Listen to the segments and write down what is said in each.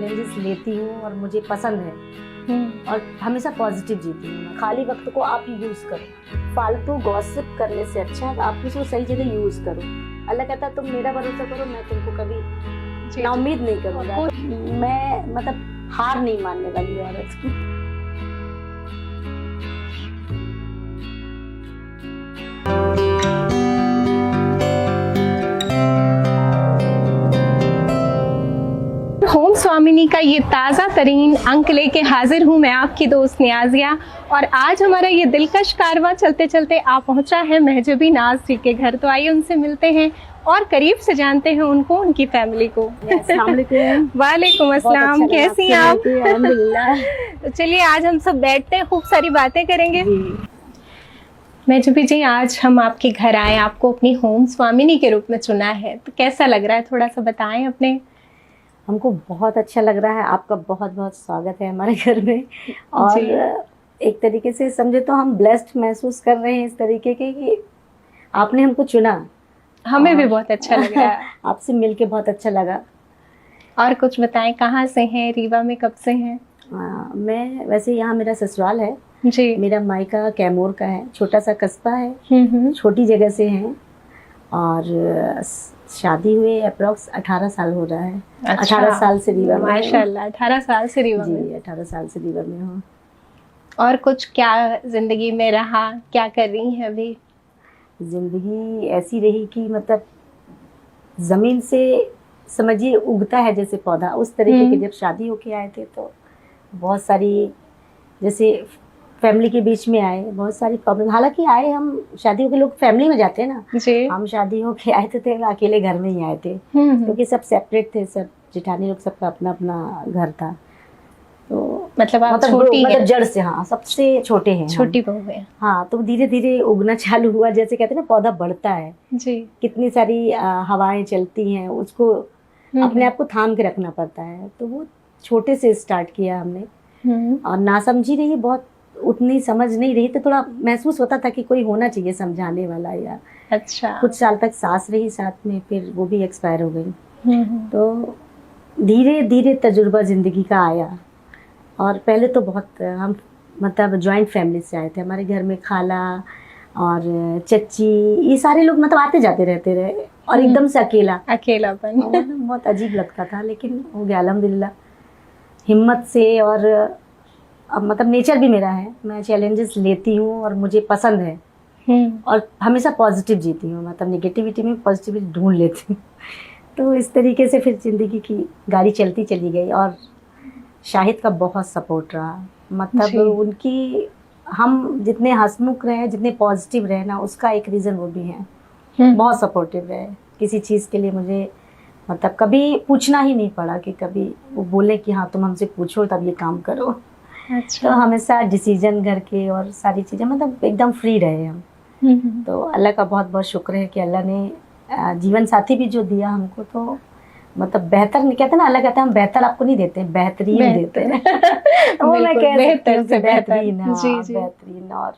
Challenges लेती हूँ और मुझे पसंद है और हमेशा पॉजिटिव जीती हूँ। खाली वक्त को आप यूज करो, फालतू गॉसिप करने से अच्छा है आप उसको सही जगह यूज करो। अल्लाह कहता है तुम मेरा भरोसा करो, मैं तुमको कभी ना उम्मीद नहीं करूँगा। तो मैं मतलब हार नहीं मानने वाली औरत। होम स्वामिनी का ये ताज़ा तरीन अंक लेके हाजिर हूँ मैं, आपकी दोस्त नियाजिया। और आज हमारा ये दिलकश कारवां चलते चलते आ पहुँचा है महजबी नाज जी के घर। तो आइए उनसे मिलते हैं और करीब से जानते हैं उनको, उनकी फैमिली को। वालेकुम अस्सलाम, कैसी हैं आप? तो चलिए आज हम सब बैठते हैं, खूब सारी बातें करेंगे। महजबी जी, आज हम आपके घर आए, आपको अपनी होम स्वामिनी के रूप में चुना है, तो कैसा लग रहा है, थोड़ा सा बताएं अपने। हमको बहुत अच्छा लग रहा है, आपका बहुत बहुत स्वागत है हमारे घर में। और एक तरीके से समझे तो हम ब्लेस्ड महसूस कर रहे हैं इस तरीके के कि आपने हमको चुना। हमें भी बहुत अच्छा लग रहा है। आपसे मिलके बहुत अच्छा लगा। और कुछ बताएं, कहाँ से हैं, रीवा में कब से हैं? मैं वैसे यहाँ मेरा ससुराल है जी। मेरा मायका कैमूर का है, छोटा सा कस्बा है, छोटी जगह से हैं। और शादी हुए अप्रॉक्स 18 साल हो रहा है। अच्छा। 18 साल से रीवा में। माशाल्लाह, 18 साल से रीवा में। जी, 18 साल से रीवा में हूँ। और कुछ क्या जिंदगी में रहा, क्या कर रही हैं अभी? जिंदगी ऐसी रही कि मतलब जमीन से समझिए उगता है जैसे पौधा, उस तरीके के। जब शादी होके आए थे तो बहुत सारी, जैसे फैमिली के बीच में आए, बहुत सारी प्रॉब्लम। हालांकि आए हम शादी होके, लोग फैमिली में जाते हैं ना जी। हम शादी होके आए थे अकेले घर में ही आए थे, क्योंकि सब सेपरेट थे, सब जेठानी लोग, सबका अपना अपना घर था। तो मतलब छोटी मतलब जड़ से, हाँ सबसे छोटे हैं, छोटी बहू है। हाँ, तो धीरे धीरे उगना चालू हुआ, जैसे कहते हैं ना पौधा बढ़ता है जी। कितनी कितनी सारी हवाएं चलती हैं, उसको अपने आप को थाम के रखना पड़ता है। तो वो छोटे से स्टार्ट किया हमने। और नासमझी रही, बहुत उतनी समझ नहीं रही, तो थोड़ा महसूस होता था कि कोई होना चाहिए समझाने वाला। या अच्छा। कुछ साल तक सास रही साथ में, फिर वो भी एक्सपायर हो गई। तो धीरे धीरे तजुर्बा जिंदगी का आया। और पहले तो बहुत हम मतलब जॉइंट फैमिली से आए थे। हमारे घर में खाला और चच्ची, ये सारे लोग मतलब आते जाते रहते रहे, और एकदम से अकेलापन बहुत अजीब लगता था, लेकिन हो गया अल्हम्दुलिल्लाह हिम्मत से। और अब मतलब नेचर भी मेरा है, मैं चैलेंजेस लेती हूँ और मुझे पसंद है और हमेशा पॉजिटिव जीती हूँ, मतलब नेगेटिविटी में पॉजिटिविटी ढूंढ लेती हूँ। तो इस तरीके से फिर ज़िंदगी की गाड़ी चलती चली गई। और शाहिद का बहुत सपोर्ट रहा, मतलब उनकी, हम जितने हंसमुख रहे, जितने पॉजिटिव रहे ना, उसका एक रीज़न वो भी है। बहुत सपोर्टिव रहे, किसी चीज़ के लिए मुझे मतलब कभी पूछना ही नहीं पड़ा कि कभी वो बोले कि हाँ तुम हमसे पूछो तब ये काम करो। अच्छा। तो हमेशा डिसीजन घर के और सारी चीज़ें मतलब एकदम फ्री रहे हम। तो अल्लाह का बहुत बहुत शुक्र है कि अल्लाह ने जीवन साथी भी जो दिया हमको, तो मतलब बेहतर नहीं कहते ना, अल्लाह कहते हैं हम बेहतर आपको नहीं देते, बेहतरीन देते हैं। वो मैं कह सकती हूँ बेहतरीन, बेहतरीन और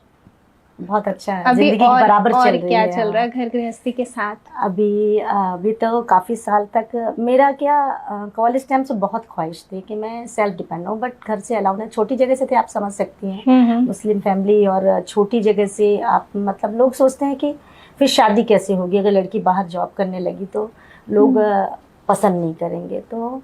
बहुत अच्छा है। जिंदगी बराबर चल रही है। क्या चल रहा है घर गृहस्थी के साथ? अभी तो काफ़ी साल तक मेरा क्या, कॉलेज टाइम से बहुत ख्वाहिश थी कि मैं सेल्फ डिपेंड हूँ, बट घर से अलाउ नहीं। छोटी जगह से थे, आप समझ सकती हैं, मुस्लिम फैमिली, और छोटी जगह से आप मतलब लोग सोचते हैं कि फिर शादी कैसे होगी, अगर लड़की बाहर जॉब करने लगी तो लोग पसंद नहीं करेंगे। तो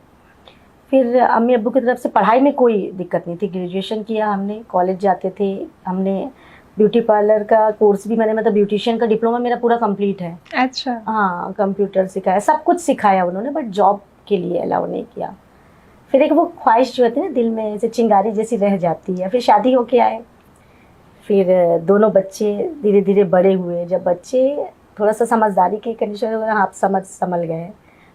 फिर अम्मी अब्बू की तरफ से पढ़ाई में कोई दिक्कत नहीं थी, ग्रेजुएशन किया हमने, कॉलेज जाते थे, हमने ब्यूटी पार्लर का कोर्स भी, मैंने मतलब ब्यूटिशियन का डिप्लोमा मेरा पूरा कंप्लीट है। अच्छा। हाँ, कंप्यूटर सिखाया, सब कुछ सिखाया उन्होंने, बट जॉब के लिए अलाउ नहीं किया। फिर एक वो ख्वाहिश जो होती है ना दिल में, जैसे चिंगारी जैसी रह जाती है। फिर शादी होके आए, फिर दोनों बच्चे धीरे धीरे बड़े हुए। जब बच्चे थोड़ा सा समझदारी की कंडीशन में, आप संभल गए,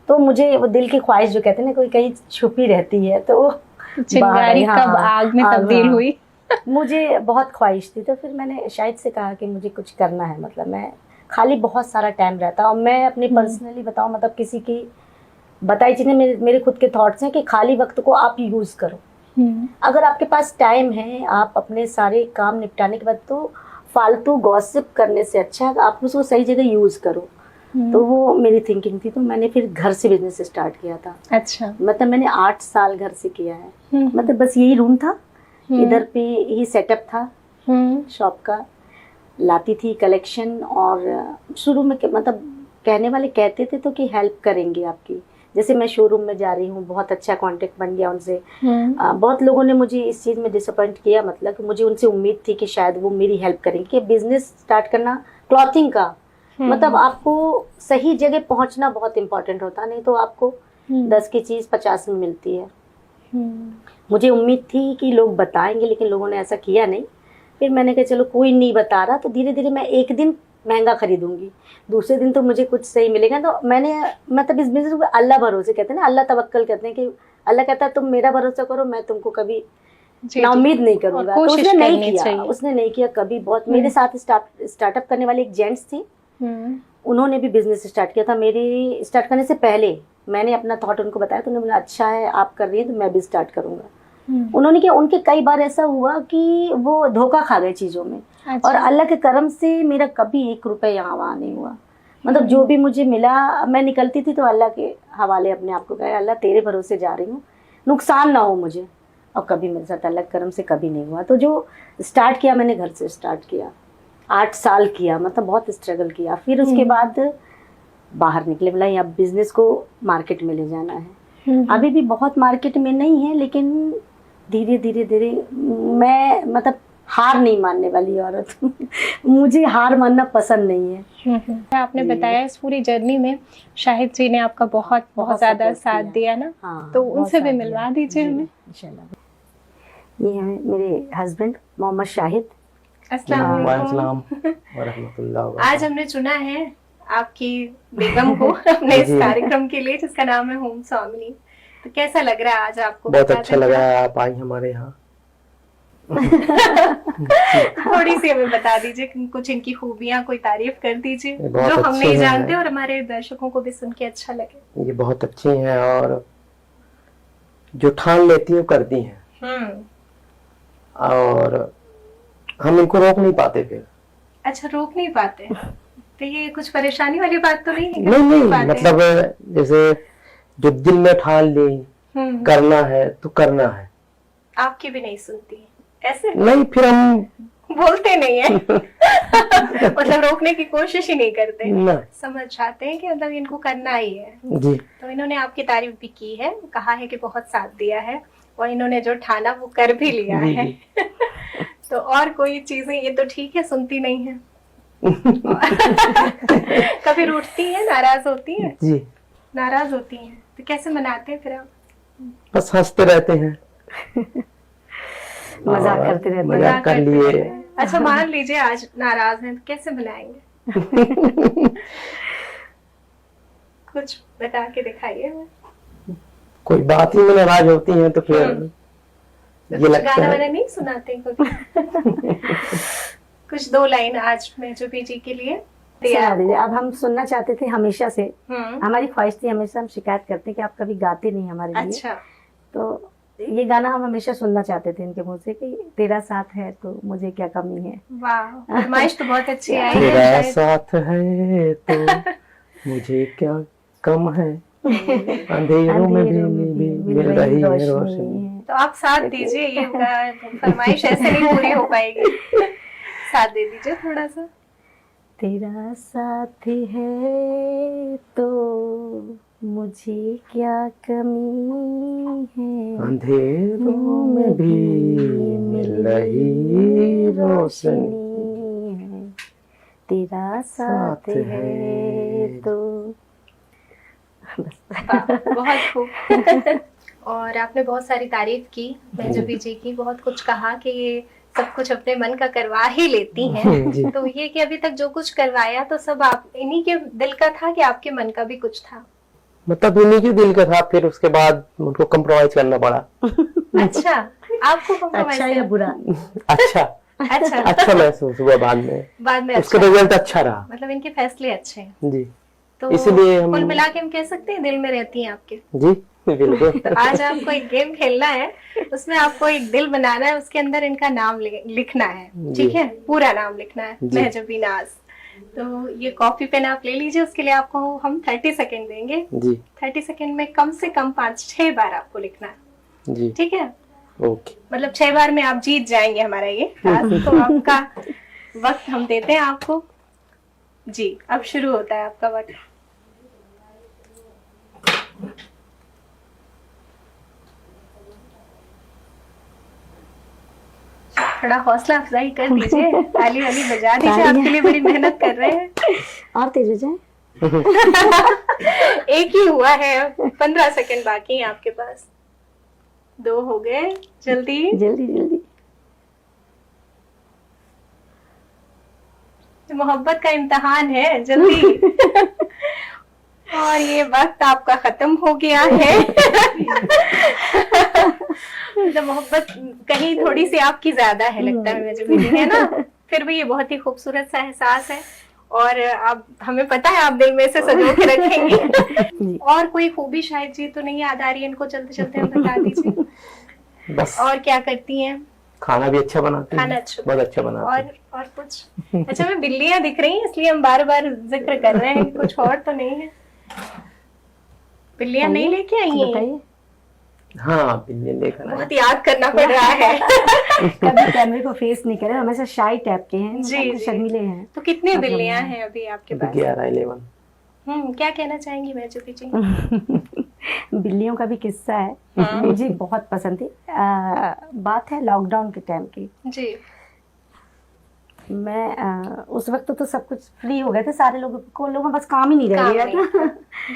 तो मुझे वो दिल की ख्वाहिश जो कहते हैं ना, कोई कहीं छुपी रहती है, तो चिंगारी कब आग में तब्दील हुई। मुझे बहुत ख्वाहिश थी। तो फिर मैंने शाहिद से कहा कि मुझे कुछ करना है, मतलब मैं खाली बहुत सारा टाइम रहता, और मैं अपनी पर्सनली बताऊं, मतलब किसी की बताई चीज़ें, मेरे खुद के थॉट्स हैं कि खाली वक्त को आप यूज़ करो। अगर आपके पास टाइम है, आप अपने सारे काम निपटाने के बाद, तो फालतू गॉसिप करने से अच्छा है आप उसको सही जगह यूज़ करो। तो वो मेरी थिंकिंग थी, तो मैंने फिर घर से बिजनेस स्टार्ट किया था। अच्छा। मतलब मैंने 8 साल घर से किया है। मतलब बस यही रूम था, इधर पे ही सेटअप था शॉप का, लाती थी कलेक्शन। और शुरू में मतलब कहने वाले कहते थे तो कि हेल्प करेंगे आपकी, जैसे मैं शोरूम में जा रही हूँ, बहुत अच्छा कांटेक्ट बन गया उनसे। बहुत लोगों ने मुझे इस चीज़ में डिसअपॉइंट किया, मतलब कि मुझे उनसे उम्मीद थी कि शायद वो मेरी हेल्प करेंगे। कि बिजनेस स्टार्ट करना क्लॉथिंग का, मतलब आपको सही जगह पहुंचना बहुत इंपॉर्टेंट होता, नहीं तो आपको 10 की चीज़ 50 में मिलती है। मुझे उम्मीद थी कि लोग बताएंगे, लेकिन लोगों ने ऐसा किया नहीं। फिर मैंने कहा चलो कोई नहीं बता रहा, तो धीरे धीरे मैं एक दिन महंगा खरीदूंगी, दूसरे दिन तो मुझे कुछ सही मिलेगा। तो मैंने मतलब इस बिजनेस को अल्लाह भरोसे कहते हैं ना, अल्लाह तवक्कल कहते हैं, कि अल्लाह कहता है तुम मेरा भरोसा करो, मैं तुमको कभी नाउम्मीद नहीं करूंगा। तो उसने नहीं किया, उसने नहीं किया कभी। बहुत मेरे साथ स्टार्टअप करने वाले एक जेंट्स थे, उन्होंने भी बिजनेस स्टार्ट किया था। मेरे स्टार्ट करने से पहले मैंने अपना थॉट उनको बताया, तो उन्होंने बोला अच्छा है आप कर रही हैं तो मैं भी स्टार्ट करूंगा। उन्होंने क्या, उनके कई बार ऐसा हुआ कि वो धोखा खा गए चीज़ों में। अच्छा। और अल्लाह के करम से मेरा कभी 1 रुपये यहाँ वहाँ नहीं हुआ। मतलब जो भी मुझे मिला, मैं निकलती थी तो अल्लाह के हवाले अपने आप को कहा, अल्लाह तेरे भरोसे जा रही हूँ, नुकसान ना हो मुझे। और कभी मेरे साथ अल्लाह के करम से कभी नहीं हुआ। तो जो स्टार्ट किया मैंने घर से स्टार्ट किया, 8 साल किया, मतलब बहुत स्ट्रगल किया। फिर उसके बाद बाहर निकले, बोला अब बिजनेस को मार्केट में ले जाना है। अभी भी बहुत मार्केट में नहीं है, लेकिन धीरे धीरे धीरे मैं मतलब हार नहीं मानने वाली औरत मुझे हार मानना पसंद नहीं है। आपने बताया इस पूरी जर्नी में शाहिद जी ने आपका बहुत बहुत ज्यादा साथ दिया ना। हाँ, तो उनसे भी मिलवा दीजिए हमें इंशाल्लाह। ये है मेरे हस्बैंड मोहम्मद शाहिद। अस्सलाम वालेकुम। आज हमने चुना है आपकी बेगम को अपने इस कार्यक्रम के लिए, जिसका नाम है होम स्वामिनी। तो कैसा लग रहा है आज आपको? बहुत अच्छा लग रहा है आप आई हमारे यहाँ। थोड़ी सी हमें बता दीजिए कुछ इनकी खूबियाँ, कोई तारीफ कर दीजिए जो हम नहीं जानते और हमारे दर्शकों को भी सुन के अच्छा लगे। ये बहुत अच्छी हैं और जो ठान लेती है वो करती हैं। और हम इनको रोक नहीं पाते फिर। अच्छा, रोक नहीं पाते? तो ये कुछ परेशानी वाली बात तो नहीं है? नहीं, मतलब जैसे जो दिल में ठान ली करना है तो करना है। आपकी भी नहीं सुनती ऐसे? नहीं, फिर हम बोलते नहीं है मतलब रोकने की कोशिश ही नहीं करते ना। समझ जाते हैं कि मतलब इनको करना ही है जी। तो इन्होंने आपकी तारीफ भी की है, कहा है कि बहुत साथ दिया है और इन्होंने जो ठाना वो कर भी लिया है तो और कोई चीजें ये तो ठीक है, सुनती नहीं है कभी रूठती है, नाराज होती है? जी। नाराज होती हैं तो कैसे मनाते हैं फिर आप? बस हंसते रहते हैं, मजाक करते रहते हैं। मजाक कर लिए। अच्छा, मान लीजिए आज नाराज हैं तो कैसे मनाएंगे? कुछ बता के दिखाइए। कोई बात ही में नाराज होती हैं तो फिर ये लगता गाना है। वाना नहीं सुनाते कभी? कुछ 2 लाइन आज महजूबी जी के लिए सुना दीजिए। अब हम सुनना चाहते थे हमेशा से, हमारी ख्वाहिश थी, हमेशा हम शिकायत करते हैं कि आप कभी गाते नहीं हमारे लिए। अच्छा। तो ये गाना हम हमेशा सुनना चाहते थे इनके मुंह से कि तेरा साथ है तो मुझे क्या कमी है। वाह, फरमाइश तो बहुत अच्छी आई है। तेरा साथ है तो मुझे क्या कम है, अंधेरों में भी मिल रही है रोशनी। तो आप साथ दीजिए, ये फरमाइश ऐसे नहीं पूरी हो पाएगी, साथ दे दीजिए थोड़ा सा। तेरा साथ है तो मुझे क्या कमी है, अंधेरों में भी मिल रही रोशनी है, तेरा साथ है तो बहुत खूब और आपने बहुत सारी तारीफ की महजूबी जी की, बहुत कुछ कहा कि ये सब कुछ अपने मन का करवा ही लेती हैं तो ये कि अभी तक जो कुछ करवाया तो सब आप इन्हीं के दिल का था कि आपके मन का भी कुछ था? मतलब इन्हीं के दिल का था, फिर उसके बाद उनको कम्प्रोमाइज करना पड़ा। अच्छा, आपको कम्प्रोमाइज? अच्छा या बुरा? अच्छा महसूस हुआ बाद में उसका अच्छा। रिजल्ट अच्छा रहा। मतलब इनके फैसले अच्छे हैं जी, तो इसलिए हम कुल मिला के हम कह सकते हैं दिल में रहती हैं आपके। जी बिल्कुल। तो आज आपको एक गेम खेलना है, उसमें आपको एक दिल बनाना है, उसके अंदर इनका नाम लिखना है, ठीक है? पूरा नाम लिखना है, महजूबी नाज। तो ये कॉपी पेन आप ले लीजिए, उसके लिए आपको हम 30 सेकेंड देंगे। जी 30 सेकेंड में कम से कम 5-6 बार आपको लिखना है, जी ठीक है? ओके। मतलब 6 बार में आप जीत जाएंगे हमारा ये टास्क। तो आपका वक्त हम देते हैं आपको जी। अब शुरू होता है आपका वक्त। थोड़ा हौसला अफजाई कर दीजिए, ताली वाली बजा दीजिए, आपके लिए बड़ी मेहनत कर रहे हैं। और तेज हो जाए। एक ही हुआ है, 15 सेकंड बाकी है आपके पास। 2 हो गए, जल्दी जल्दी जल्दी। मोहब्बत का इम्तिहान है, जल्दी। और ये वक्त आपका खत्म हो गया है। तो मोहब्बत कहीं थोड़ी सी आपकी ज्यादा है लगता है मुझे भी, है ना? फिर भी ये बहुत ही खूबसूरत सा एहसास है, और आप, हमें पता है आप दिल में से सजो के रखेंगे। और कोई खूबी शायद जी तो नहीं याद आ रही है इनको, चलते चलते हम बता दीजिए। बस और क्या करती हैं? खाना भी अच्छा बनाते हैं। खाना अच्छा, बहुत अच्छा बनाते हैं। और कुछ? अच्छा, मैं बिल्लियां दिख रही हैं इसलिए हम बार बार जिक्र कर रहे हैं, कुछ और तो नहीं है? बिल्लियां नहीं लेके आई हैं? बताइए। हाँ बिल्ली लेकर आए। बहुत याद करना पड़ रहा है। कभी कैमरे को फेस नहीं करे, हमेशा शाई टाइप के हैं, जी, मतलब जी। शर्मीले हैं। तो कितनी बिल्लियां हैं अभी आपके पास? 11-11। क्या कहना चाहेंगी महजूबी जी? बिल्लियों का भी किस्सा है, हाँ। मुझे बहुत पसंद थी। बात है लॉकडाउन के टाइम की। जी मैं उस वक्त तो सब कुछ फ्री हो गए थे, सारे लोगों में बस काम ही नहीं रह काम गया नहीं था।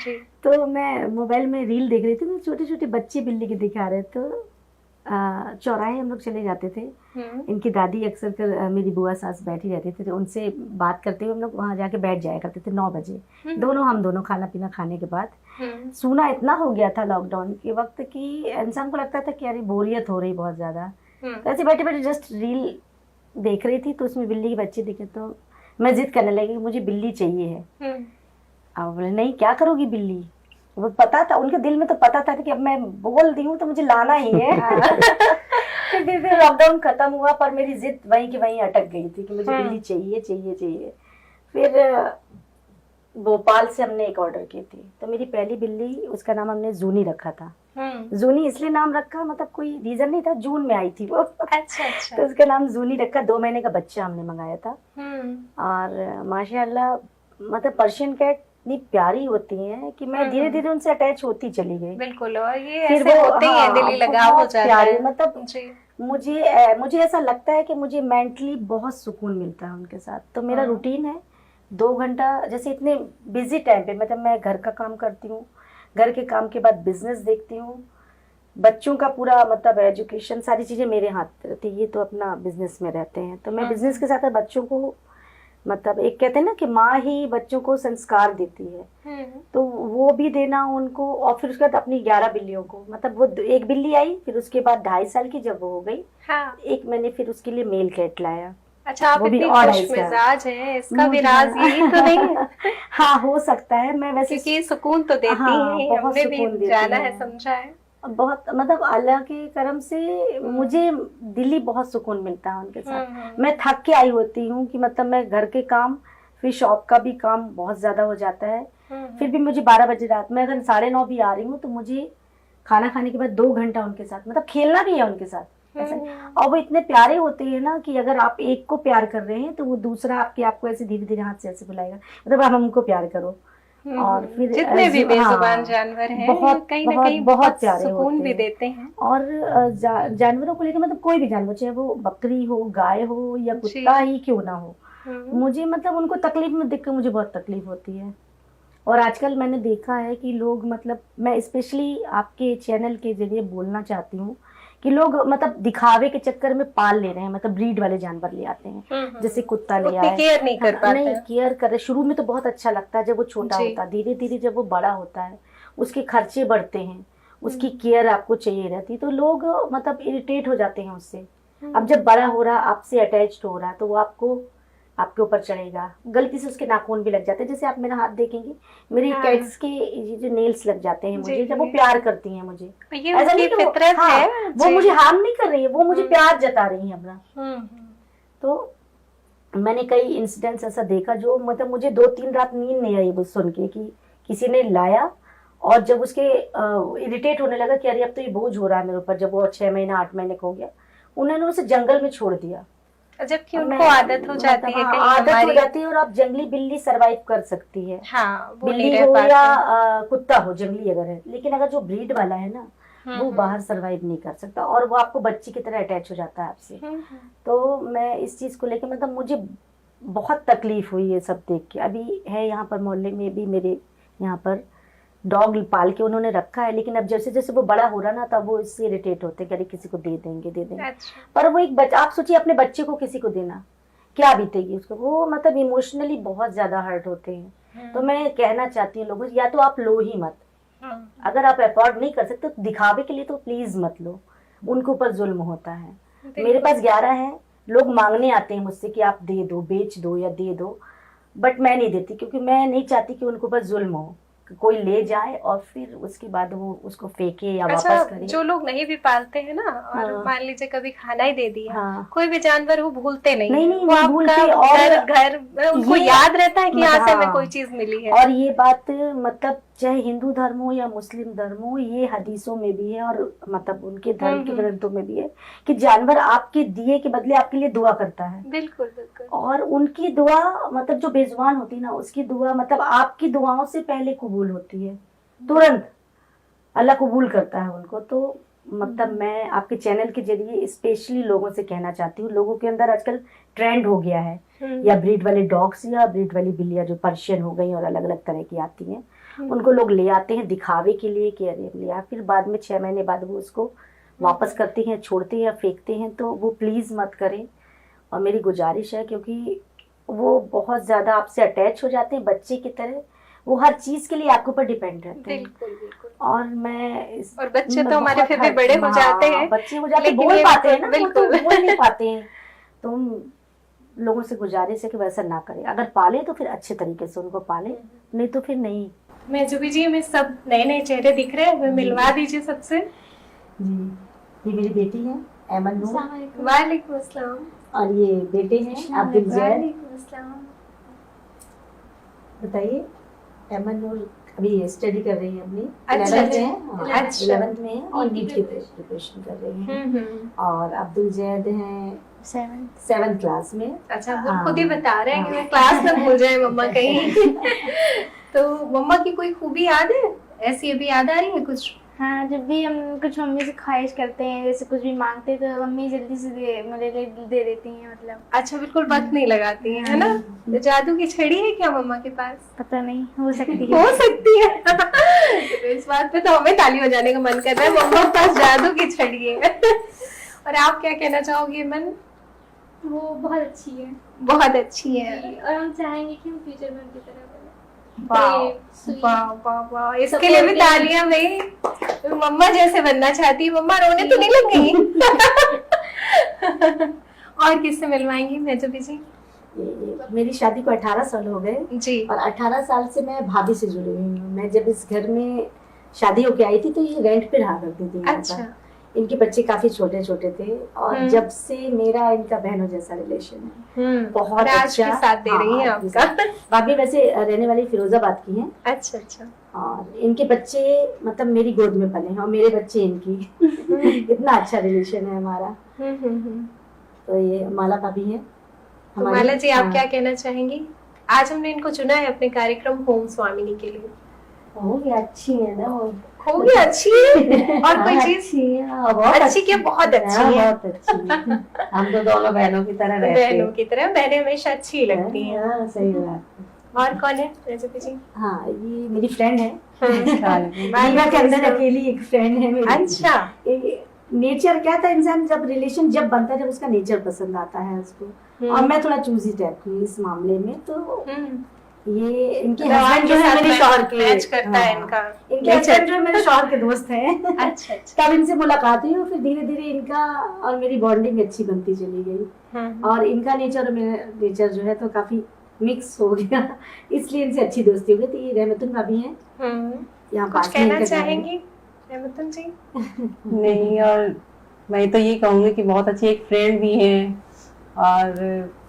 जी। तो मैं मोबाइल में रील देख रही थी, तो छोटे छोटे बच्चे बिल्ली के दिखा रहे। तो चौराहे हम लोग चले जाते थे, इनकी दादी अक्सर कर मेरी बुआ सास बैठी रहती थी, तो उनसे बात करते हुए हम लोग वहाँ जाके बैठ जाया करते थे 9 बजे। हम दोनों खाना पीना खाने के बाद सूना इतना हो गया था लॉकडाउन के वक्त कि इंसान को लगता था कि अरे बोरियत हो रही बहुत ज्यादा। तो ऐसे बैठे बैठे जस्ट रील देख रही थी, तो उसमें बिल्ली के बच्चे दिखे, तो मैं जिद करने लगी कि मुझे बिल्ली चाहिए है। अब बोले नहीं, क्या करोगी बिल्ली? वो पता था, उनके दिल में तो पता था कि अब मैं बोल दी हूँ तो मुझे लाना ही है। फिर लॉकडाउन खत्म हुआ, पर मेरी जिद वहीं की वहीं अटक गई थी कि मुझे बिल्ली चाहिए चाहिए चाहिए। फिर भोपाल से हमने एक ऑर्डर की थी, तो मेरी पहली बिल्ली, उसका नाम हमने जूनी रखा था। जूनी इसलिए नाम रखा, मतलब कोई रीजन नहीं था, जून में आई थी वो। अच्छा। तो उसका नाम जूनी रखा। 2 महीने का बच्चा हमने मंगाया था। और माशाल्लाह, मतलब पर्शियन कैट इतनी प्यारी होती हैं कि मैं धीरे धीरे उनसे अटैच होती चली गई। बिल्कुल, और ये फिर ऐसे वो होते ही हैं, दिली लगाव हो जाता है। मतलब जी। मुझे ऐसा लगता है कि मुझे मेंटली बहुत सुकून मिलता है उनके साथ। तो मेरा रूटीन है 2 घंटा, जैसे इतने बिजी टाइम पे, मतलब मैं घर का काम करती हूँ, घर के काम के बाद बिजनेस देखती हूँ, बच्चों का पूरा मतलब एजुकेशन, सारी चीजें मेरे हाथ रहती है। ये तो अपना बिजनेस में रहते हैं, तो मैं बिजनेस के साथ बच्चों को, मतलब एक कहते हैं ना कि माँ ही बच्चों को संस्कार देती है, तो वो भी देना उनको। और फिर उसके बाद अपनी 11 बिल्लियों को, मतलब वो एक बिल्ली आई, फिर उसके बाद 2.5 साल की जब वो हो गई, एक मैंने फिर उसके लिए मेल कैट लाया। अच्छा, आप इतनी खुशमिजाज हैं, इसका भी राज यही तो नहीं है? हाँ, हो सकता है। मैं वैसे क्योंकि सुकून तो देती है, हमने भी जाना है, समझा है। बहुत, मतलब अल्लाह के करम से मुझे दिली बहुत सुकून मिलता है उनके साथ। मैं थक के आई होती हूँ कि मतलब मैं घर के काम, फिर शॉप का भी काम बहुत ज्यादा हो जाता है, फिर भी मुझे 12 बजे रात में अगर 9:30 भी आ रही हूँ, तो मुझे खाना खाने के बाद 2 घंटा उनके साथ, मतलब खेलना भी है उनके साथ ऐसे। और वो इतने प्यारे होते हैं ना कि अगर आप एक को प्यार कर रहे हैं, तो वो दूसरा आपको ऐसे धीरे धीरे हाथ से ऐसे बुलाएगा, मतलब आप हमको प्यार करो। और फिर जितने भी बेजुबान जानवर हैं, बहुत कहीं ना कहीं बहुत प्यारे सुकून भी देते हैं। और जानवरों को लेकर, मतलब कोई भी जानवर, चाहे वो बकरी हो, गाय हो या कुत्ता ही क्यों ना हो, मुझे मतलब उनको तकलीफ में देख कर मुझे बहुत तकलीफ होती है। और आजकल मैंने देखा है कि लोग, मतलब मैं स्पेशली आपके चैनल के जरिए बोलना चाहती हूँ कि लोग मतलब दिखावे के चक्कर में पाल ले रहे हैं, मतलब ब्रीड वाले जानवर ले आते हैं, जैसे कुत्ता ले आए, केयर नहीं कर पाते। नहीं केयर करे। शुरू में तो बहुत अच्छा लगता है जब वो छोटा होता है, धीरे धीरे जब वो बड़ा होता है, उसके खर्चे बढ़ते हैं, उसकी केयर आपको चाहिए रहती, तो लोग मतलब इरिटेट हो जाते हैं उससे। अब जब बड़ा हो रहा, आपसे अटैच्ड हो रहा, तो वो आपके ऊपर चढ़ेगा, गलती से उसके नाखून भी लग जाते हैं। जैसे आप मेरा हाथ देखेंगे, मेरी कैट्स के ये जो नेल्स लग जाते हैं मुझे, जब वो प्यार करती हैं मुझे, ऐसा नहीं कि वो मुझे हार्म नहीं कर रही है, वो मुझे प्यार जता रही है अपना। तो मैंने कई इंसिडेंट्स ऐसा देखा जो मतलब मुझे 2-3 रात नींद नहीं आई वो सुन के कि किसी ने लाया और जब उसके इरिटेट होने लगा कि अरे अब तो ये बोझ हो रहा है मेरे ऊपर, जब वो 6 महीना 8 महीने का हो गया, उन्होंने उसे जंगल में छोड़ दिया। जबकि उनको आदत हो जाती है, कहीं आदत हो हमारी जाती है और आप जंगली बिल्ली सरवाइव कर सकती है, हाँ वो नहीं बिल्ली रह हो पाते। या कुत्ता हो जंगली अगर है, लेकिन अगर जो ब्रीड वाला है ना वो बाहर सरवाइव नहीं कर सकता और वो आपको बच्ची की तरह अटैच हो जाता है आपसे। तो मैं इस चीज को लेकर मतलब मुझे बहुत तकलीफ हुई ये सब देख के। अभी है यहाँ पर मोहल्ले में भी मेरे यहाँ पर डॉग पाल के उन्होंने रखा है, लेकिन अब जैसे जैसे वो बड़ा हो रहा ना तब वो इससे इरिटेट होते हैं कि अरे किसी को दे देंगे। अच्छा। पर वो एक आप सोचिए अपने बच्चे को किसी को देना क्या बीतेगी उसको, वो मतलब इमोशनली बहुत ज्यादा हर्ट होते हैं। तो मैं कहना चाहती हूँ लोगों से, या तो आप लो ही मत, अगर आप अफोर्ड नहीं कर सकते तो दिखावे के लिए तो प्लीज मत लो, उनके ऊपर जुल्म होता है। मेरे पास 11 हैं, लोग मांगने आते हैं मुझसे कि आप दे दो, बेच दो या दे दो, बट मैं नहीं देती क्योंकि मैं नहीं चाहती कि उनके ऊपर जुल्म हो, कि कोई ले जाए और फिर उसके बाद वो उसको फेंके या अच्छा, वापस करे। जो लोग नहीं भी पालते हैं ना और हाँ। मान लीजिए कभी खाना ही दे दिया, हाँ। कोई भी जानवर वो भूलते नहीं, नहीं, वो आपका भूलते और घर उनको ये- याद रहता है कि यहाँ से हमें हाँ। कोई चीज मिली है। और ये बात मतलब चाहे हिंदू धर्म हो या मुस्लिम धर्म हो, ये हदीसों में भी है और मतलब उनके धर्म के ग्रंथों में भी है कि जानवर आपके दिए के बदले आपके लिए दुआ करता है। बिल्कुल बिल्कुल। और उनकी दुआ मतलब जो बेजुबान होती है ना, उसकी दुआ मतलब आपकी दुआओं से पहले कबूल होती है, तुरंत अल्लाह कबूल करता है उनको। तो मतलब मैं आपके चैनल के जरिए स्पेशली लोगों से कहना चाहती हूँ, लोगों के अंदर आजकल ट्रेंड हो गया है या ब्रीड वाले डॉग्स या ब्रीड वाली बिल्लियां जो पर्शियन हो गई और अलग अलग तरह की आती हैं, उनको लोग ले आते हैं दिखावे के लिए कि अरे लिया, फिर बाद में 6 महीने बाद वो उसको वापस करते हैं, छोड़ते हैं या फेंकते हैं। तो वो प्लीज मत करें और मेरी गुजारिश है, क्योंकि वो बहुत ज्यादा आपसे अटैच हो जाते हैं बच्चे की तरह, वो हर चीज के लिए आपके ऊपर डिपेंड रहते हैं। बिल्कुल बिल्कुल। और मैं और बच्चे तो हमारे फिर भी बड़े हो जाते हैं, बच्चे हो जाते हैं, लेकिन बोल ये पाते हैं ना, वो तो बिल्कुल। बोल नहीं पाते हैं। तो लोगों से गुजारिश है कि वैसा ना करें, अगर पाले तो फिर अच्छे तरीके से उनको पाले, नहीं तो फिर नहीं। महजूबी जी, हमें सब नए नए चेहरे दिख रहे हैं, हमें मिलवा दीजिए सबसे। जी, ये मेरी बेटी है ऐमन नूर वालेकुम अस्सलाम। और ये बेटे हैं अब्दुल जैद। वालेकुम अस्सलाम। बताइए, ऐमन नूर अभी स्टडी कर रही है अपनी, अच्छा, 11th में है, अच्छा। 11th में है और नीट की प्रिपरेशन कर रही हैं। और अब्दुल जैद हैं 7th क्लास में। अच्छा, वो हाँ। खुद ही बता रहे हैं कि हाँ। मैं क्लास में भूल जाए मम्मा कहीं। तो मम्मा की कोई खूबी याद है, ऐसी अभी याद आ रही है कुछ? हाँ, जब भी हम कुछ मम्मी से ख्वाहिश करते हैं, जैसे कुछ भी मांगते हैं तो मम्मी जल्दी से मेरे लिए दे देती हैं, मतलब अच्छा, बिल्कुल वक्त नहीं लगाती है ना? तो जादू की छड़ी है क्या मम्मा के पास? पता नहीं, हो सकती हो है। सकती है। तो इस बात पे तो हमें ताली बजाने का मन कर रहा है, मम्मा के पास जादू की छड़ी है। और आप क्या कहना चाहोगे मन? वो बहुत अच्छी है बहुत अच्छी है। और हम चाहेंगे कि हम फ्यूचर में उनकी तरह बने। वाह sweet। वाह वाह वाह, इसके लिए भी तालियां भाई। मम्मा जैसे बनना चाहती है, मम्मा रोने तो नहीं लग गई? और किससे मिलवाएंगी महजूबी जी? मेरी शादी को 18 साल हो गए जी। और 18 साल से मैं भाभी से जुड़ी हुई हूँ। मैं जब इस घर में शादी होके आई थी तो ये रेंट पे रहा करती थी यहाँ पर। अच्छा। इनके बच्चे काफी छोटे छोटे थे और जब से मेरा इनका बहनों जैसा रिलेशन है, बहुत और आज अच्छा। भी साथ दे रही हैं आज भी आपका। साथ। भाभी वैसे रहने वाली फिरोजाबाद की हैं अच्छा अच्छा। और इनके बच्चे मतलब मेरी गोद में पले हैं और मेरे बच्चे इनकी। इतना अच्छा रिलेशन है हमारा। तो ये माला भाभी है तो माला जी, आप क्या कहना चाहेंगी? आज हमने इनको चुना है अपने कार्यक्रम होम स्वामिनी के लिए। होगी अच्छी है ना वो, होगी अच्छी है और कोई चीज अच्छी है, हाँ, बहुत अच्छी क्या, बहुत अच्छी हाँ, है। बहुत अच्छी है। हम तो दोनों बहनों की तरह रहते हैं। बहनों की तरह, बहनें हमेशा अच्छी लगती हैं। हाँ, सही बात। और कौन है महजूबी जी? हाँ, ये मेरी फ्रेंड है। वाह, रीवा के अंदर अकेली एक फ्रेंड है मेरी। अच्छा। नेचर क्या था, इंसान जब रिलेशन जब बनता है, जब उसका नेचर पसंद आता है उसको। और मैं थोड़ा चूजी टाइप हूँ इस मामले में, तो ये इनके हस्बैंड जो है मेरे शौहर के मैच करता है हाँ, इनका इनके हस्बैंड जो है मेरे शौहर के दोस्त हैं। अच्छा अच्छा। तब इनसे मुलाकात हुई और फिर धीरे धीरे इनका और मेरी बॉन्डिंग अच्छी बनती चली गई। और इनका नेचर और मेरा नेचर जो है तो काफी मिक्स हो गया, इसलिए इनसे अच्छी दोस्ती हो गई। तो ये रहमतुन भाभी हैं यहाँ कुछ पास में कहना इनके घर में। चाहेंगी रहमतुन जी? नहीं, और मैं तो ये कहूंगी कि बहुत अच्छी एक फ्रेंड भी है और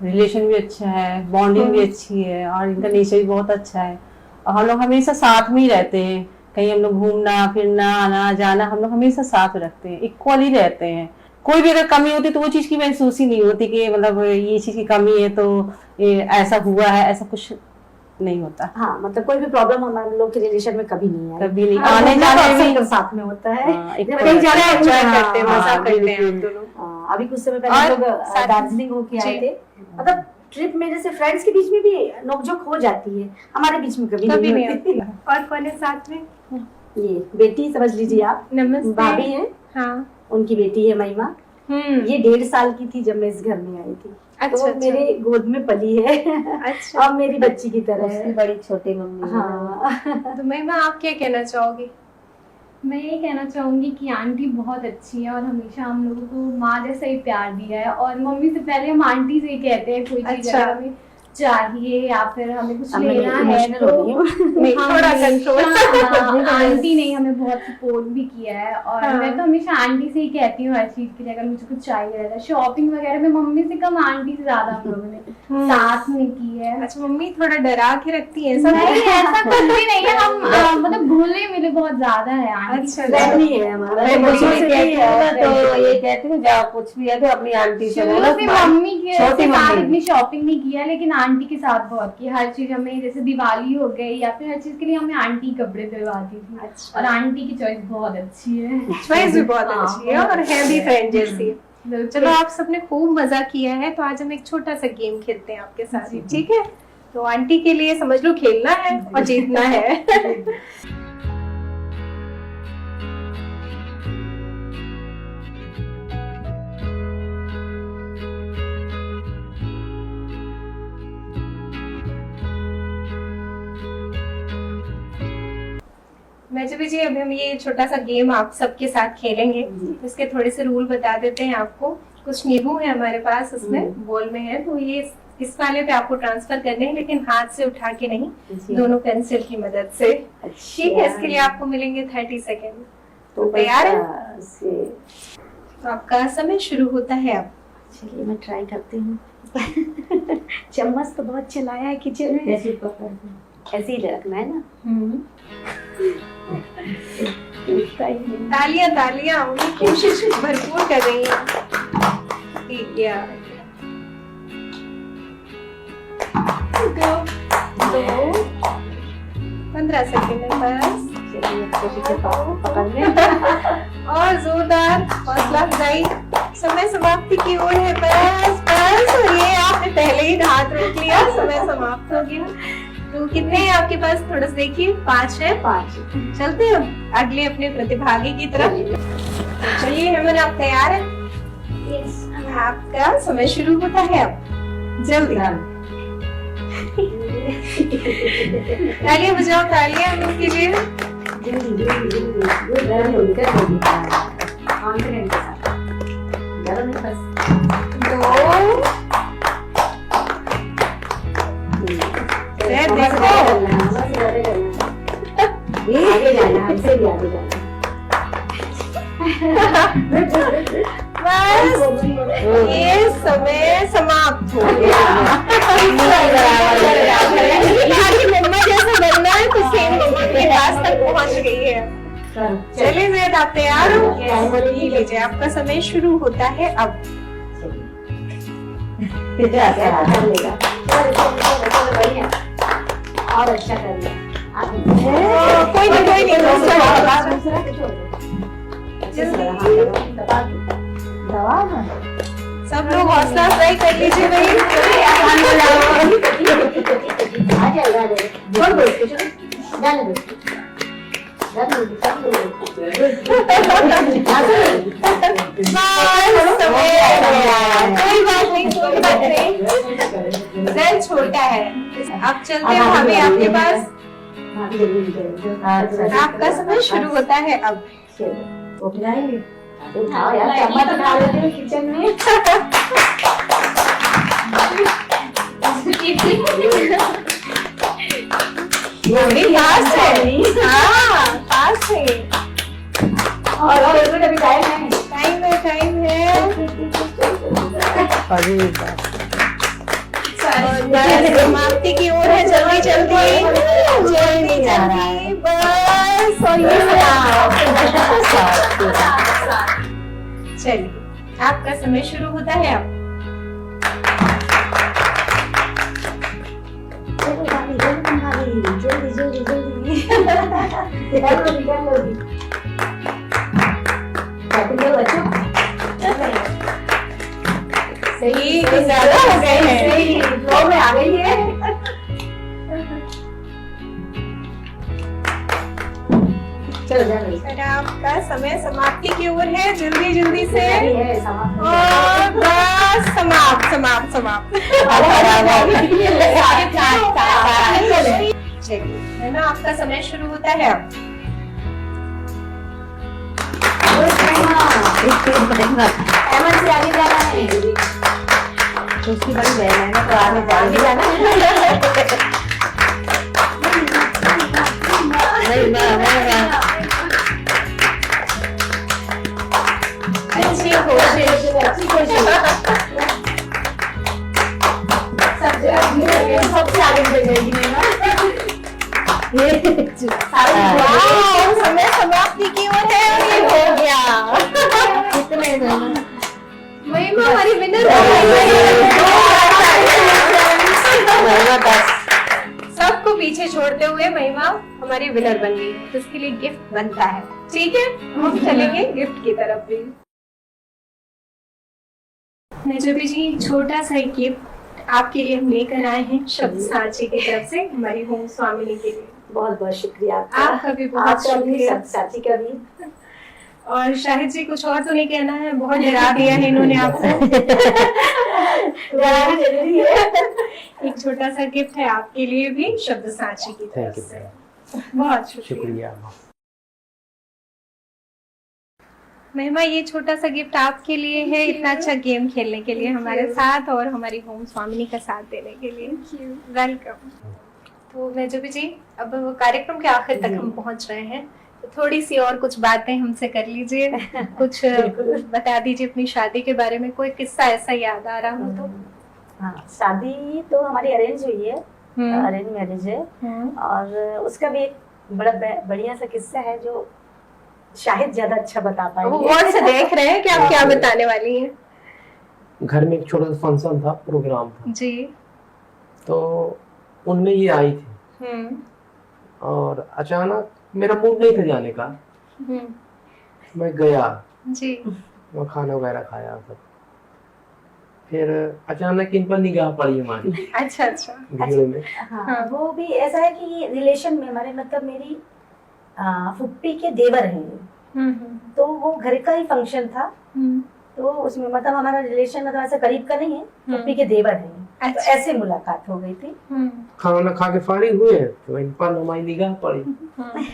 रिलेशन भी अच्छा है, बॉन्डिंग भी अच्छी है और इनका नेचर भी बहुत अच्छा है। और हम लोग हमेशा साथ में ही रहते हैं, कहीं हम लोग घूमना फिरना आना जाना हम लोग हमेशा साथ रखते हैं, इक्वली रहते हैं। कोई भी अगर कमी होती तो वो चीज की महसूस ही नहीं होती कि मतलब ये चीज की कमी है तो ये ऐसा हुआ है, ऐसा कुछ नहीं होता। हाँ, मतलब कोई भी प्रॉब्लम हमारे लोग के रिलेशन में कभी नहीं है, कभी नहीं। हाँ, आने जाने में साथ में होता है। एक कहीं जाना है, एंजॉय हाँ, करते हैं, मजा करते हैं हम दोनों। हाँ, अभी कुछ समय पहले हम लोग दार्जिलिंग होके आए थे। मतलब ट्रिप में जैसे फ्रेंड्स के बीच में भी नोकझोंक हो जाती है, हमारे बीच में कभी नहीं होती। और कौन है साथ में? ये बेटी समझ लीजिए आप, नमस्ते। भाभी है, हाँ। उनकी बेटी है महिमा। ये 1.5 साल की थी जब मैं इस घर में आई थी। अच्छा, तो मेरे गोद में पली है। अच्छा। अब मेरी बच्ची की तरह है। बड़ी छोटी मम्मी। हाँ। तो महिमा आप क्या कहना चाहोगी? मैं ये कहना चाहूँगी कि आंटी बहुत अच्छी है और हमेशा हम लोगों को माँ जैसा ही प्यार दिया है। और मम्मी से पहले हम आंटी से ही कहते हैं कोई चीज़ अच्छा। अगर हमें चाहिए या फिर हमें कुछ अब मैं लेना है emotional हो रही हूँ। नहीं, थोड़ा कंट्रोल। आंटी ने हमें बहुत सपोर्ट भी किया है। और हाँ। मैं तो हमेशा आंटी से ही कहती हूँ हर चीज के लिए, अगर मुझे कुछ चाहिए रहता है। शॉपिंग वगैरह में मम्मी से कम आंटी से ज्यादा हम लोगों ने साथ में की है। अच्छा, मम्मी थोड़ा डरा के रखती है सब? नहीं, ऐसा कुछ भी नहीं है। हम मतलब घुले मिले बहुत ज्यादा है आंटी अच्छा, Friendly है हमारा। मैं बच्चों मुझे से भी कहती हूँ ना तो friendly ये कहती हूँ जब कुछ भी है तो अपनी आंटी से शुरू बोलो। से मम्मी के छोटी साथ मम्मी। इतनी शॉपिंग नहीं किया, लेकिन आंटी के साथ बहुत की। हर चीज हमें जैसे दिवाली हो गई या फिर हर चीज के लिए हमें आंटी कपड़े दिलवाती थी। अच्छा। और आंटी की चॉइस बहुत अच्छी है। चॉइस भी बहुत हाँ, अच्छी है और है भी फ्रेंड जैसी। बिल्कुल। चलो, आप सबने खूब मजा किया है तो आज हम एक छोटा सा गेम खेलते हैं आपके साथ, ठीक है? तो आंटी के लिए समझ लो खेलना है और जीतना है। मैं जब जी अभी हम ये छोटा सा गेम आप सबके साथ खेलेंगे। इसके थोड़े से रूल बता देते हैं आपको। कुछ नींबू है हमारे पास, उसमें बोल में है, तो ये इस वाले पे आपको ट्रांसफर करने हैं, लेकिन हाथ से उठा के नहीं, दोनों पेंसिल की मदद से। ठीक है, इसके लिए आपको मिलेंगे 30 सेकेंड। तो तैयार है? तो आपका समय शुरू होता है अब। चलिए मैं ट्राई करती हूँ। चम्मच तो बहुत चलाया है किचन में। ऐसे ही रखना है ना। तालियां तालियां, उनकी कोशिश भरपूर कर रही हैं। ठीक है, 15 सेकेंड है बस। चलिए कोशिश से पकड़ लें। और जोरदार हौसला अफजाई। समय समाप्ति की ओर है, बस बस। और ये आपने पहले ही हाथ रोक लिया, समय समाप्त हो गया। तो कितने हैं आपके पास? थोड़ा सा देखिए। 5 है। 5। चलते हैं अगले अपने प्रतिभागी की तरफ। चलिए हेमन, आप तैयार हैं? आपका समय शुरू होता है अब। जल्दी तालियां बजाओ, तालियां उनके लिए। कॉन्फिडेंट के साथ। डरो नहीं बस। 2 देखो, आगे जाना, हमसे भी आगे जाना। बस ये समय समाप्त हो गया। मम्मा जैसा बनना है तो सेम मम्मा के पास तक पहुंच गई है। चलिए जैद, आप तैयार हो? ये लीजिए, आपका समय शुरू होता है अब। और अच्छा करिए। कोई नहीं, सब लोग हौसला अफजाई कर लीजिए भाई। कोई बात नहीं, कोई बात नहीं। जल छोटा है। अब चलते हैं भाभी आपके पास। आपका समय शुरू होता है अब। उठाओ यार, चम्मच उठा लेते हैं किचन में। पास है। हाँ, पास है। और अभी टाइम है। टाइम है, टाइम है। अरे समाप्ति की ओर है, जल्दी जल्दी जल्दी जल्दी, बस और ये चलिए आपका समय शुरू होता है अब। जल्दी जल्दी जल्दी जल्दी सही कुछ ज्यादा हो गए हैं, फ्लो में आ गई है। चलो जल्दी सर आपका समय समाप्ति की ओर है, जल्दी जल्दी से है समाप्त। और बस समाप्त समाप्त समाप्त। चलिए है ना, आपका समय शुरू होता है अब। अहमद से आगे जाना है, तो उसकी बड़ी बहन है ना, तो आगे जाना अच्छी कोशिश, अच्छी कोशिश। सबसे आगे निकल जाएगी ना। वाह, समय समाप्ति की ओर है और ये हो गया। महिमा हमारी विनर सबको पीछे छोड़ते हुए महिमा हमारी विनर बन गई है, तो इसके लिए गिफ्ट बनता है। ठीक है, हम चलेंगे गिफ्ट की तरफ भी। नजबी जी, छोटा सा गिफ्ट आपके लिए हम लेकर आए हैं शब्द साची की तरफ से, हमारी होम स्वामिनी के लिए। बहुत बहुत शुक्रिया आपका भी बहुत शुक्रिया। साथी का भी। और शाहिद जी, कुछ और तो नहीं कहना है, बहुत डरा दिया है इन्होंने आपको। डराना जरूरी है। एक छोटा सा गिफ्ट है आपके लिए भी शब्द साची की तरफ थैंक से। यू, बहुत शुक्रिया। शुक्रिया। महिमा, ये छोटा सा गिफ्ट आपके लिए है, इतना अच्छा गेम खेलने के लिए हमारे साथ और हमारी होम स्वामिनी का साथ देने के लिए। वेलकम। तो नजबी जी, अब कार्यक्रम के आखिर तक हम पहुंच रहे हैं, तो थोड़ी सी और कुछ बातें हमसे कर लीजिए, कुछ बता दीजिए अपनी शादी के बारे में, कोई किस्सा ऐसा याद आ रहा हो तो। हाँ, शादी तो हमारी अरेंज हुई है, अरेंज मैरिज है, और उसका भी एक बड़ा बढ़िया सा किस्सा है जो शाहिद ज्यादा अच्छा बता वो पाएंगे। गौर से देख रहे हैं कि आप क्या बताने वाली हैं। घर में एक छोटा सा फंक्शन था, प्रोग्राम था, जी। तो उनमें ये आई थी और अचानक मेरा मूड नहीं था जाने का, मैं गया, जी। मैं खाना वगैरह खाया सब, फिर अचानक इन पर निगाह पड़ी हमारी अच्छा अच्छा। भीड़ में। हाँ, वो भी ऐसा है कि रिलेशन में हमारे, मतलब मेरी फुप्पी के देवर हैं, तो वो घर का ही फंक्शन था, तो उसमें मतलब हमारा रिलेशन मतलब ऐसा करीब का नहीं है, फुप्पी के देवर हैं, तो ऐसे मुलाकात हो गई थी। खाना खा के फारिग हुए तो इन पर हमारी निगाह पड़ी,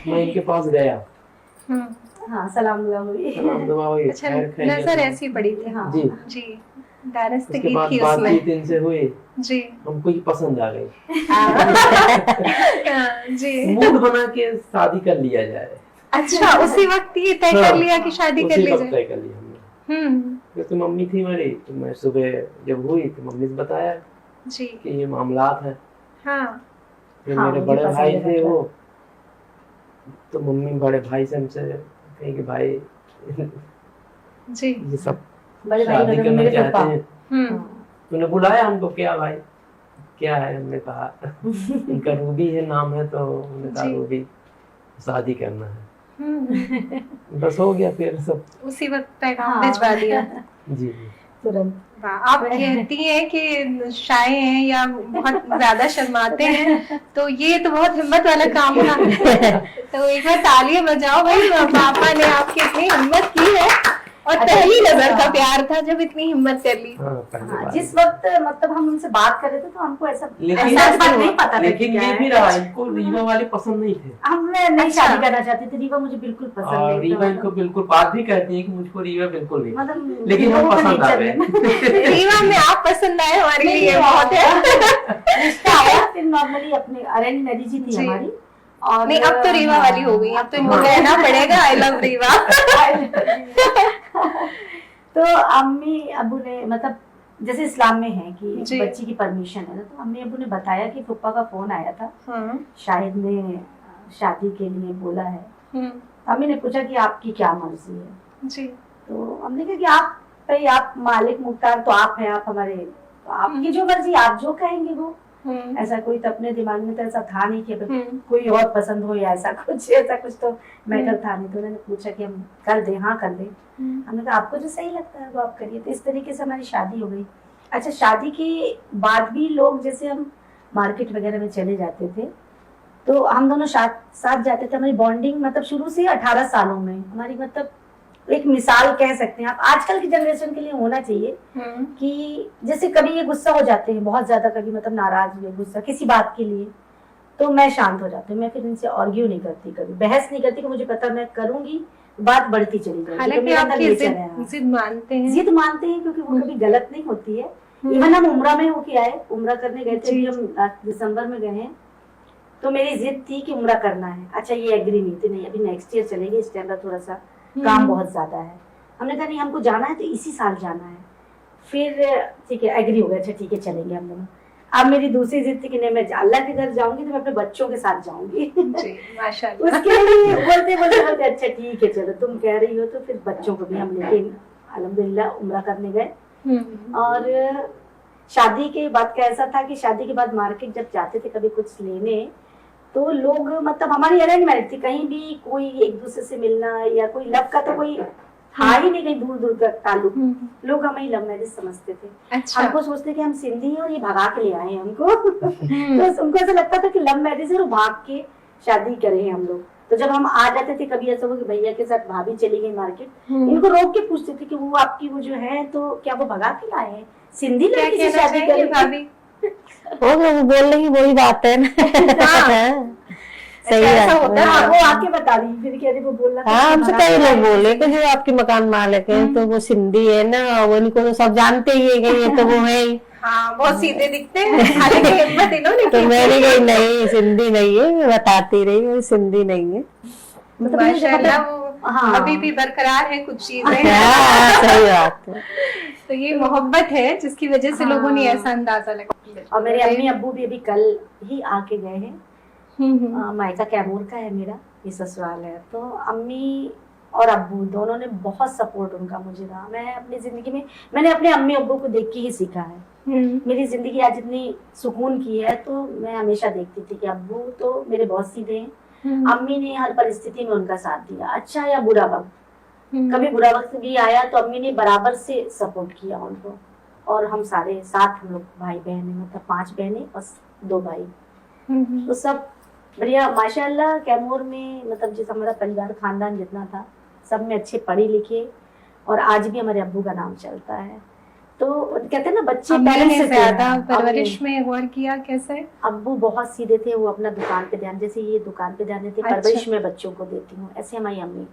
मैं इनके पास गया, हाँ, सलाम दुआ हुई। सलाम दुआ हुई, अच्छा, खैर खैरियत नजर हुई। ऐसी पड़ी थी। हाँ, जी जी, दारस्ते उसके की बाद थी उसमें। बातचीत इनसे हुई, जी। हमको ही पसंद आ गई, जी। मूड बना के शादी कर लिया जाए। अच्छा, उसी वक्त ये तय कर लिया कि शादी कर ली जाए। तय कर लिया हमने। तो मम्मी थी मेरी, तो मैं सुबह जब हुई तो मम्मी से बताया जी कि ये मामलात है। हाँ। फिर हाँ, मेरे मुझे बड़े पसंद भाई है थे मतलब। वो, तो मम्मी बड़े भाई से हमसे कही कि भाई जी। ये सब बड़े भाई शादी मतलब करना मेरे चाहते पापा। हैं। तूने बुलाया हमको, क्या भाई क्या है, हमने कहा इनका रूबी है नाम है, तो उन्होंने कहा जी। रूबी शादी करना है, बस हो गया फिर सब। उसी वक्त पैगाम हाँ। भिजवा दिया। जी तुरंत। वाह, आप कहती हैं कि शाय हैं या बहुत ज्यादा शर्माते हैं, तो ये तो बहुत हिम्मत वाला काम था। तो एक बार तालियां बजाओ भाई, पापा ने आपकी इतनी हिम्मत की है, और पहली नजर का प्यार था जब इतनी हिम्मत कर ली। हाँ, पहली हाँ, बार। जिस वक्त मतलब हम उनसे बात कर रहे थे तो हमको ऐसा लेकिन एहसास नहीं पता था कि लेकिन क्या ये है। भी रहा, इनको रीवा वाले पसंद नहीं थे, हम नहीं अच्छा। शादी करना चाहते थे, रीवा मुझे बिल्कुल पसंद और नहीं रीवा था। इनको बिल्कुल बात भी करती है कि मुझको रीवा बिल्कुल नहीं, मतलब लेकिन हम लोगों का पसंद आ nature गए। है। रीवा में आप पसंद आए हमारे लिए बहुत है। रिश्ता आया, फिर नॉर्मली अपने अरेंज मैरिज ही थी जी। हमारी। और नहीं, अब तो रीवा वाली हो गई, अब तो इनको कहना पड़ेगा आई लव रीवा। तो अम्मी अबू ने मतलब जैसे इस्लाम में है कि जी। बच्ची की परमिशन है ना, तो अम्मी अब्बू ने बताया कि पप्पा का फोन आया था, हाँ। शाहिद ने शादी के लिए बोला है। हम्म, अम्मी ने पूछा कि आपकी क्या मर्जी है, जी। तो हमने कहा कि आप भाई, आप मालिक मुख्तार तो आप हैं, आप हमारे, तो आपकी जो मर्जी, आप जो कहेंगे वो। हम्म, ऐसा कोई तो अपने दिमाग में तो ऐसा था नहीं कि अगर हम्म, कोई और पसंद हो या ऐसा कुछ तो मैटर था नहीं। तो उन्होंने पूछा कि हम कर दें, हाँ कर दें। हमने कहा आपको जो सही लगता है वो आप करिए। तो इस तरीके से हमारी शादी हो गई। अच्छा, शादी के बाद भी लोग, जैसे हम मार्केट वगैरह में चले जाते थे तो हम दोनों साथ जाते थे। हमारी बॉन्डिंग मतलब शुरू से 18 सालों में हमारी, मतलब एक मिसाल कह सकते हैं आप, आजकल की जनरेशन के लिए होना चाहिए कि जैसे कभी ये गुस्सा हो जाते हैं बहुत ज्यादा, कभी मतलब नाराज हुए, गुस्सा किसी बात के लिए, तो मैं शांत हो जाती हूँ। मैं फिर इनसे आर्ग्यू नहीं करती, कभी बहस नहीं करती, कि मुझे पता मैं करूंगी बात बढ़ती चली जाएगी। तो हालांकि मेरा आप अंदर ये नेचर है, जिद मानते हैं। जिद मानते हैं क्योंकि वो कभी गलत नहीं होती है। इवन हम उम्रा में होके आए, उम्रा करने गए थे, जी। अभी हम दिसंबर में गए हैं, तो मेरी जिद थी कि उम्रा करना है। अच्छा, ये एग्री नहीं थी, नहीं अभी नेक्स्ट ईयर चलेंगे, इस टाइम पर थोड़ा सा काम बहुत ज्यादा है। हमने कहा नहीं, हमको जाना है तो इसी साल जाना है। फिर ठीक है, एग्री हो गया, अच्छा ठीक है चलेंगे हम दोनों। अब मेरी दूसरी जिद थी कि नहीं, मैं अल्लाह के घर जाऊंगी तो मैं अपने बच्चों के साथ जाऊंगी। जी, माशाल्लाह। उसके लिए बोलते बोलते अच्छा ठीक है चलो, तुम कह रही हो तो फिर बच्चों को भी हम लेके अल्हम्दुलिल्लाह उम्रा करने गए। और शादी के बाद का ऐसा था कि शादी के बाद मार्केट जब जाते थे कभी कुछ लेने, तो लोग, मतलब हमारी अरेंज मैरिज थी, कहीं भी कोई एक दूसरे से मिलना या कोई लव का तो कोई था ही नहीं, कहीं दूर दूर तक ताल्लुक। लोग हमें लव मैरिज समझते थे। अच्छा। हमको सोचते कि हम सिंधी हैं और ये भगा के ले आए हैं हमको। तो उनको ऐसा लगता था कि लव मैरिज है और भाग के शादी करे हैं हम लोग। तो जब हम आ जाते थे, कभी ऐसा हो कि भैया के साथ भाभी चली गई मार्केट, इनको रोक के पूछते थे कि वो आपकी वो जो है तो क्या वो भगा के लाए हैं, सिंधी लड़की से शादी करेंगे भाभी? वो बोल रही वही बात है ना। सही ऐसा बात होता है। है। वो आके बता रही, फिर कह रही वो बोलना था हाँ, कि हमसे भगा कई के लोग लाए बोले हैं। कि जो आपके मकान मालिक है तो वो सिंधी है ना, वो इनको तो सब जानते ही है कि ये तो वो है ही। हाँ, बहुत सीधे दिखते हैं, हालांकि हिम्मत इन्होंने तो की। मैंने कही नहीं, सिंधी नहीं है, मैं बताती रही वो सिंधी नहीं है। मतलब माशाल्लाह, वो हाँ। अभी भी बरकरार है कुछ चीजें। हाँ, सही बात है। तो ये मोहब्बत है जिसकी वजह से लोगों ने ऐसा अंदाजा लगाया। और मेरे अम्मी अब्बू भी अभी कल ही आके गए हैं। मायका कैमूर का है मेरा, ये ससुराल है। तो अम्मी और अब्बू दोनों ने बहुत सपोर्ट उनका मुझे रहा। मैं अपनी जिंदगी में, मैंने अपने अम्मी अब्बू को देख के ही सीखा है। मेरी जिंदगी आज इतनी सुकून की है, तो मैं हमेशा देखती थी कि अब्बू तो मेरे बहुत सीधे हैं, अम्मी ने हर परिस्थिति में उनका साथ दिया, अच्छा या बुरा वक्त। कभी बुरा वक्त भी आया तो अम्मी ने बराबर से सपोर्ट किया उनको। और हम सारे साथ, हम लोग भाई बहन, मतलब 5 बहनें और 2 भाई, तो सब बढ़िया माशाल्लाह। कैमूर में मतलब जिस हमारा परिवार खानदान जितना था, सब में अच्छे पढ़े लिखे, और आज भी हमारे अब्बू का नाम चलता है। तो कहते हैं ना, बच्चे अम्मी पेरेंट्स ने से ज्यादा हैं। परवरिश में गौर किया कैसे? अब्बू बहुत सीधे थे, वो अपना दुकान पे ध्यान, जैसे ये दुकान पे ध्यान देते, अच्छा। परवरिश में बच्चों को देती हूँ, ऐसे हमारी अम्मी।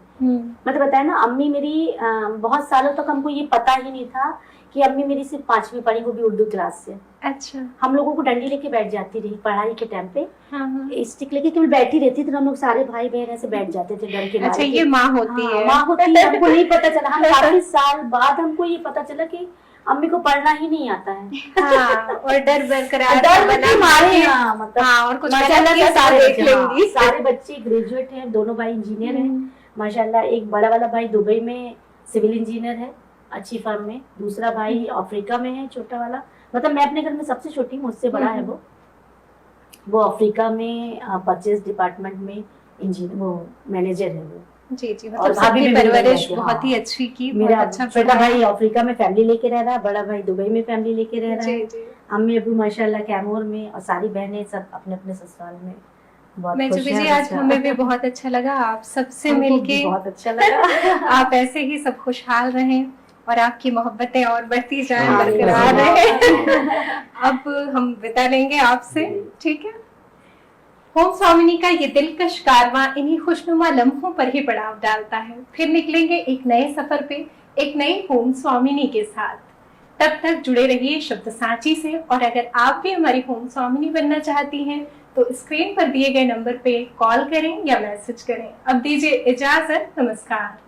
मतलब बताया ना, अम्मी मेरी बहुत सालों तक हमको ये पता ही नहीं था कि अम्मी मेरी सिर्फ 5वीं पढ़ी, वो भी उर्दू क्लास से। अच्छा। हम लोगों को डंडी लेके बैठ जाती रही पढ़ाई के टाइम पे, हाँ। स्टिक लेके केवल बैठी रहती थी, तो हम लोग सारे भाई बहन ऐसे बैठ जाते थे डर के मारे। अच्छा, ये माँ होती है। माँ होती है, हमको नहीं पता चला। हम काफी साल बाद हमको ये पता चला कि अम्मी को पढ़ना ही नहीं आता है। हाँ, और डर बरकरार डर बना के मारे, के, हाँ, मतलब हाँ, और कुछ माशाल्लाह गलत किया से तो देख लेंगी। सारे बच्चे ग्रेजुएट हैं, दोनों भाई इंजीनियर हैं माशाल्लाह। एक बड़ा वाला भाई दुबई में सिविल इंजीनियर है, अच्छी फर्म में। दूसरा भाई अफ्रीका में है, छोटा वाला, मतलब मैं अपने घर में सबसे छोटी हूँ, मुझसे बड़ा है वो अफ्रीका में परचेज डिपार्टमेंट में इंजीनियर, वो मैनेजर है वो। जी जी, और मतलब भाभी सबकी भी मेरी परवरिश बहन है, बहुत ही हाँ। अच्छी की, मेरा बहुत अच्छा छोटा पढ़ाया। भाई अफ्रीका में फैमिली लेके रह रहा है, बड़ा भाई दुबई में फैमिली लेके रह रहा है। जी जी। अम्मी अबू माशाल्लाह कैमूर में, और सारी बहनें सब अपने अपने ससुराल में बहुत मैं खुश जी हैं। आज हमें भी बहुत अच्छा लगा आप सबसे हमको भी मिलके, बहुत अच्छा लगा। आप ऐसे ही सब खुशहाल रहें और आपकी मोहब्बतें और बढ़ती जाएं, हाँ, बरकरार हाँ। रहे। अब हम विदा लेंगे आपसे, ठीक है? होम स्वामिनी का ये दिलकश कारवां इन्हीं खुशनुमा लम्हों पर ही पड़ाव डालता है। फिर निकलेंगे एक नए सफर पे, एक नई होम स्वामिनी के साथ। तब तक जुड़े रहिए शब्द सांची से, और अगर आप भी हमारी होम स्वामिनी बनना चाहती हैं तो स्क्रीन पर दिए गए नंबर पे कॉल करें या मैसेज करें। अब दीजिए इजाजत, नमस्कार।